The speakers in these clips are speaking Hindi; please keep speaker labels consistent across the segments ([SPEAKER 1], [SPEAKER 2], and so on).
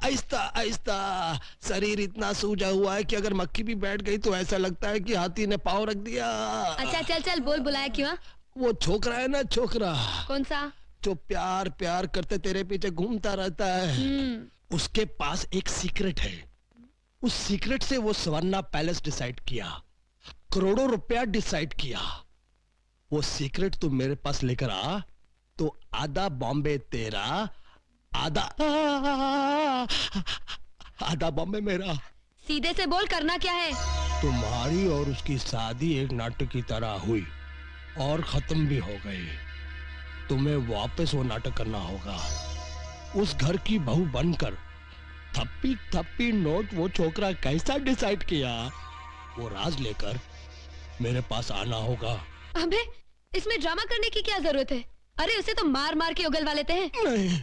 [SPEAKER 1] आहिस्ता आहिस्ता। शरीर इतना सूजा हुआ है कि अगर मक्खी भी बैठ गई तो ऐसा लगता है कि हाथी ने पाँव रख दिया।
[SPEAKER 2] अच्छा चल चल बोल, बुलाया क्यों?
[SPEAKER 1] वो छोकरा है ना, छोकरा।
[SPEAKER 2] कौन सा?
[SPEAKER 1] जो प्यार प्यार करते तेरे पीछे घूमता रहता है। उसके पास एक सीक्रेट है। उस सीक्रेट से वो स्वर्णा पैलेस डिसाइड किया, करोड़ों रुपया डिसाइड किया। वो सीक्रेट तू मेरे पास लेकर आ तो आधा बॉम्बे तेरा, आधा बॉम्बे मेरा।
[SPEAKER 2] सीधे से बोल, करना क्या है?
[SPEAKER 1] तुम्हारी और उसकी शादी एक नाटक की तरह हुई और खत्म भी हो गई। तुम्हें वापस वो नाटक करना होगा। उस घर की बहू बनकर थप्पी थप्पी नोट वो छोकरा कैसा डिसाइड किया, वो राज लेकर मेरे पास आना होगा।
[SPEAKER 2] अबे इसमें ड्रामा करने की क्या जरूरत है? अरे उसे तो मार मार के उगलवा लेते हैं।
[SPEAKER 1] नहीं,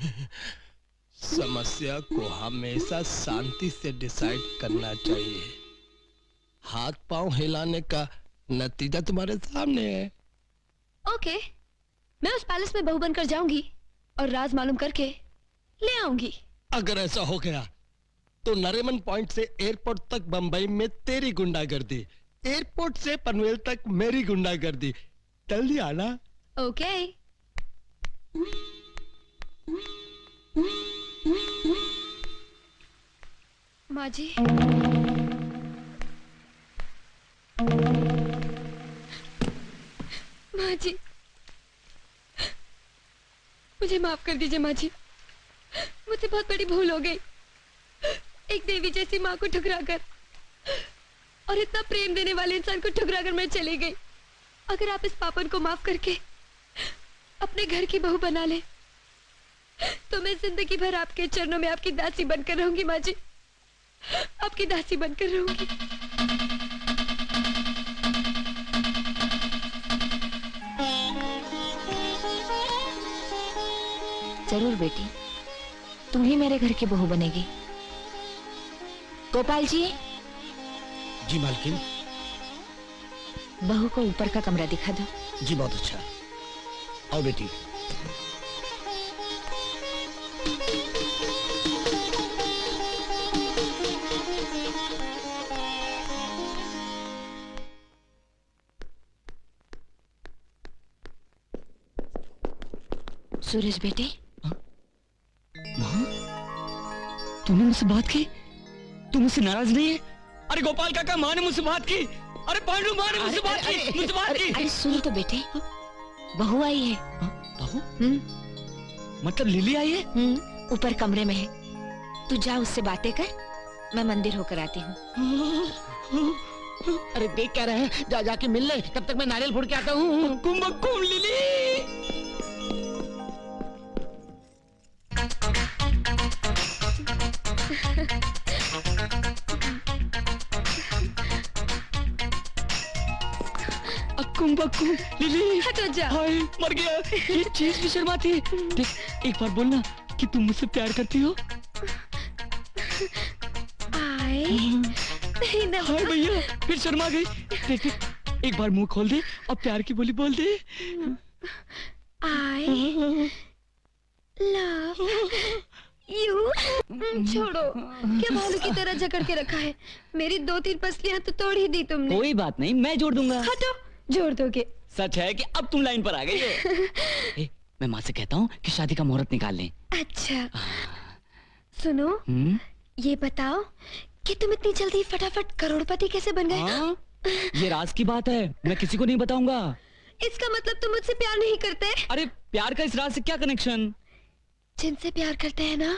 [SPEAKER 1] समस्या को हमेशा शांति से डिसाइड करना चाहिए। हाथ पांव हिलाने का नतीजा तुम्हारे सामने है।
[SPEAKER 2] ओके, मैं उस पैलेस में बहू बनकर जाऊंगी और राज मालूम करके ले आऊंगी।
[SPEAKER 1] अगर ऐसा हो गया तो नरीमन पॉइंट से एयरपोर्ट तक बंबई में तेरी गुंडागर्दी, एयरपोर्ट से पनवेल तक मेरी गुंडागर्दी। जल्दी आना।
[SPEAKER 2] ओके। माँ जी, माँ जी, मुझे माफ कर दीजिए माँ जी। मुझसे बहुत बड़ी भूल हो गई। एक देवी जैसी माँ को ठुकराकर और इतना प्रेम देने वाले इंसान को ठुकराकर मैं चली गई। अगर आप इस पापन को माफ करके अपने घर की बहू बना ले तो मैं जिंदगी भर आपके चरणों में आपकी दासी बनकर रहूंगी माँ जी, आपकी दासी बनकर रहूंगी।
[SPEAKER 3] जरूर बेटी, तुम ही मेरे घर की बहू बनेगी। गोपाल जी।
[SPEAKER 1] जी मालकिन।
[SPEAKER 3] बहू को ऊपर का कमरा दिखा दो।
[SPEAKER 1] जी बहुत अच्छा। आओ बेटी।
[SPEAKER 3] सूरज बेटे।
[SPEAKER 4] माँ, तूने मुझसे बात की? तू मुझसे नाराज नहीं है? अरे गोपाल काका, माँ ने मुझसे बात की। अरे पांडु, माँ ने मुझसे बात की, मुझसे बात की।
[SPEAKER 3] अरे सुनो तो बेटे, बहू आई है।
[SPEAKER 4] बहू? मतलब लिली आई है?
[SPEAKER 3] ऊपर कमरे में है। तू जा उससे बातें कर, मैं मंदिर होकर आती हूँ।
[SPEAKER 5] अरे देख क्या रहे हैं, जा जाके मिल ले, तब तक मैं नारियल फोड़ के आता हूँ।
[SPEAKER 4] कुम लिली। बक्कुम लिली,
[SPEAKER 2] हटो जा।
[SPEAKER 4] हाय मर गया। ये चीज भी शर्माती है। देख, एक बार बोलना कि तुम मुझसे प्यार करती हो। हाय भैया, फिर शर्मा गई। देख एक बार मुंह खोल दे और प्यार की बोली बोल दे।
[SPEAKER 2] I love you। छोड़ो, क्या भालू की तरह जकड़ के रखा है। मेरी 2-3 पसलियां तो तोड़ ही दी तुमने।
[SPEAKER 4] कोई बात नहीं, मैं जोड़ दूंगा।
[SPEAKER 2] हटो, जोड़ दोगे।
[SPEAKER 4] सच है कि अब तुम लाइन पर आ गई हो। मैं माँ से कहता हूँ कि शादी का मुहूर्त निकाल लें।
[SPEAKER 2] अच्छा सुनो, ये बताओ कि तुम इतनी जल्दी फटाफट करोड़पति कैसे बन गए?
[SPEAKER 4] ये राज की बात है, मैं किसी को नहीं बताऊंगा।
[SPEAKER 2] इसका मतलब तुम मुझसे प्यार नहीं करते?
[SPEAKER 4] अरे प्यार का इस राज से क्या कनेक्शन?
[SPEAKER 2] जिनसे प्यार करते हैं ना,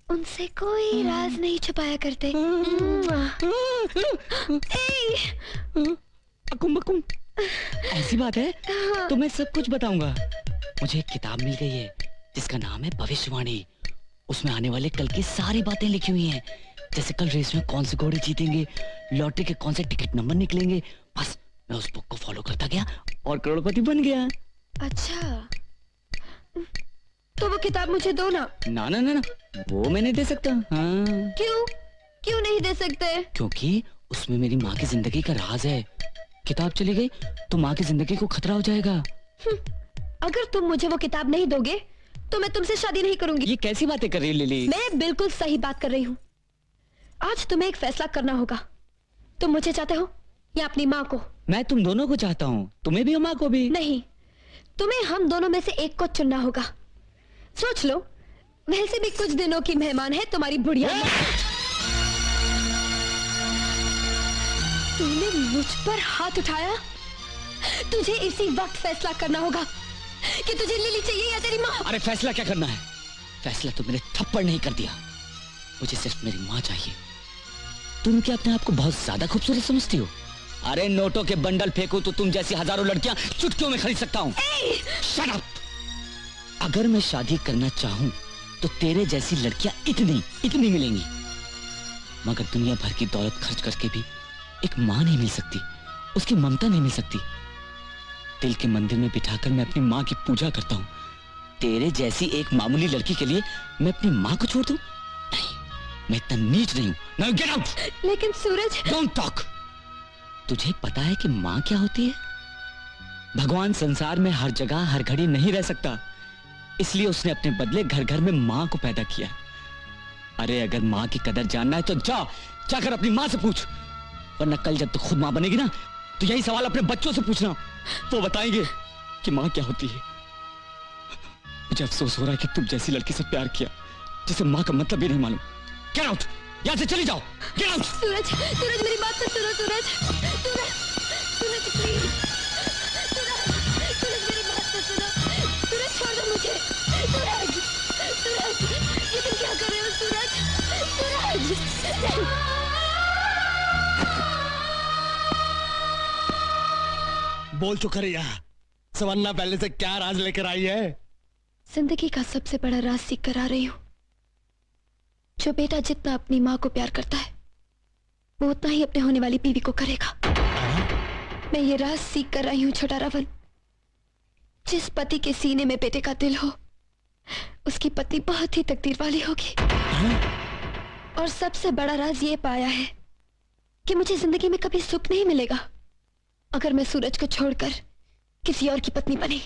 [SPEAKER 2] उनसे कोई राज नहीं छुपाया करते।
[SPEAKER 4] अकुम ऐसी बात है तो मैं सब कुछ बताऊंगा। मुझे एक किताब मिल गई है जिसका नाम है भविष्यवाणी। उसमें आने वाले कल की सारी बातें लिखी हुई हैं, जैसे कल रेस में कौन से घोड़े जीतेंगे, लॉटरी के कौन से टिकट नंबर निकलेंगे। बस मैं उस बुक को फॉलो करता गया और करोड़पति बन गया।
[SPEAKER 2] अच्छा, तो वो किताब मुझे दो ना।
[SPEAKER 4] ना ना ना ना, वो मैं नहीं दे सकता। हाँ।
[SPEAKER 2] क्यों नहीं दे सकते?
[SPEAKER 4] क्योंकि उसमें मेरी माँ की जिंदगी का राज है। किताब चली गई तो माँ की जिंदगी को खतरा हो जाएगा।
[SPEAKER 2] अगर तुम मुझे वो किताब नहीं दोगे तो मैं तुमसे शादी नहीं करूंगी।
[SPEAKER 4] ये कैसी बातें कर रही है लिली?
[SPEAKER 2] मैं बिल्कुल सही बात कर रही हूँ। आज तुम्हें एक फैसला करना होगा। तुम मुझे चाहते हो या अपनी माँ को?
[SPEAKER 4] मैं तुम दोनों को चाहता हूँ, तुम्हें भी और माँ को भी।
[SPEAKER 2] नहीं, तुम्हें हम दोनों में से एक को चुनना होगा। सोच लो, वैसे भी कुछ दिनों की मेहमान है तुम्हारी बुढ़िया माँ। तूने मुझ पर हाथ उठाया। तुझे इसी वक्त फैसला करना होगा कि तुझे लिली चाहिए या तेरी माँ।
[SPEAKER 4] अरे फैसला क्या करना है? फैसला तो मैंने थप्पड़ नहीं कर दिया। मुझे सिर्फ मेरी माँ चाहिए। तुम क्या अपने आप को बहुत ज्यादा खूबसूरत समझती हो? अरे नोटों के बंडल फेंकूं तो तुम जैसी हजारों लड़कियां चुटकियों में खरीद सकता हूं। Shut up! अगर मैं शादी करना चाहूं तो तेरे जैसी लड़कियां इतनी मिलेंगी, मगर दुनिया भर की दौलत खर्च करके भी एक माँ नहीं मिल सकती, उसकी ममता नहीं मिल सकती। दिल के मंदिर में बिठाकर मैं अपनी माँ की पूजा करता हूँ। तेरे जैसी एक मामूली लड़की के लिए मैं अपनी माँ को छोड़ दूं? नहीं, मैं इतना नीच नहीं हूँ। Now get out!
[SPEAKER 2] लेकिन सूरज,
[SPEAKER 4] Don't talk! तुझे पता है कि माँ क्या होती है? भगवान संसार में हर जगह हर घड़ी नहीं रह सकता, इसलिए उसने अपने बदले घर घर में माँ को पैदा किया। अरे अगर माँ की कदर जानना है तो जाकर अपनी माँ से पूछ, वरना कल जब तू खुद माँ बनेगी ना तो यही सवाल अपने बच्चों से पूछना, वो बताएंगे कि माँ क्या होती है। मुझे अफसोस हो रहा है कि तुम जैसी लड़की से प्यार किया जिसे माँ का मतलब भी नहीं मालूम। Get out! यहाँ से चली जाओ। Get out!
[SPEAKER 2] सूरज, सूरज मेरी बात तो सुनो। सूरज, सूरज, सूरज प्लीज, सूरज मेरी बात तो सुनो। सूरज छोड़ दो मुझे। सूरज, सूरज, ये तुम क्या कर रहे हो? सूरज, सूरज।
[SPEAKER 1] बोल चुका रिया, सवन्ना पहले से क्या राज लेकर आई है?
[SPEAKER 2] जिंदगी का सबसे बड़ा राज सीख कर आ रही हूँ। जो बेटा जितना अपनी माँ को प्यार करता है, वो उतना ही अपने होने वाली बीवी को करेगा। मैं ये राज सीख कर रही हूँ छोटा रावण। जिस पति के सीने में बेटे का दिल हो, उसकी पत्नी बहुत ही तकदीर वाली होगी। और सबसे बड़ा राज ये पाया है कि मुझे जिंदगी में कभी सुख नहीं मिलेगा अगर मैं सूरज को छोड़कर किसी और की पत्नी बनी।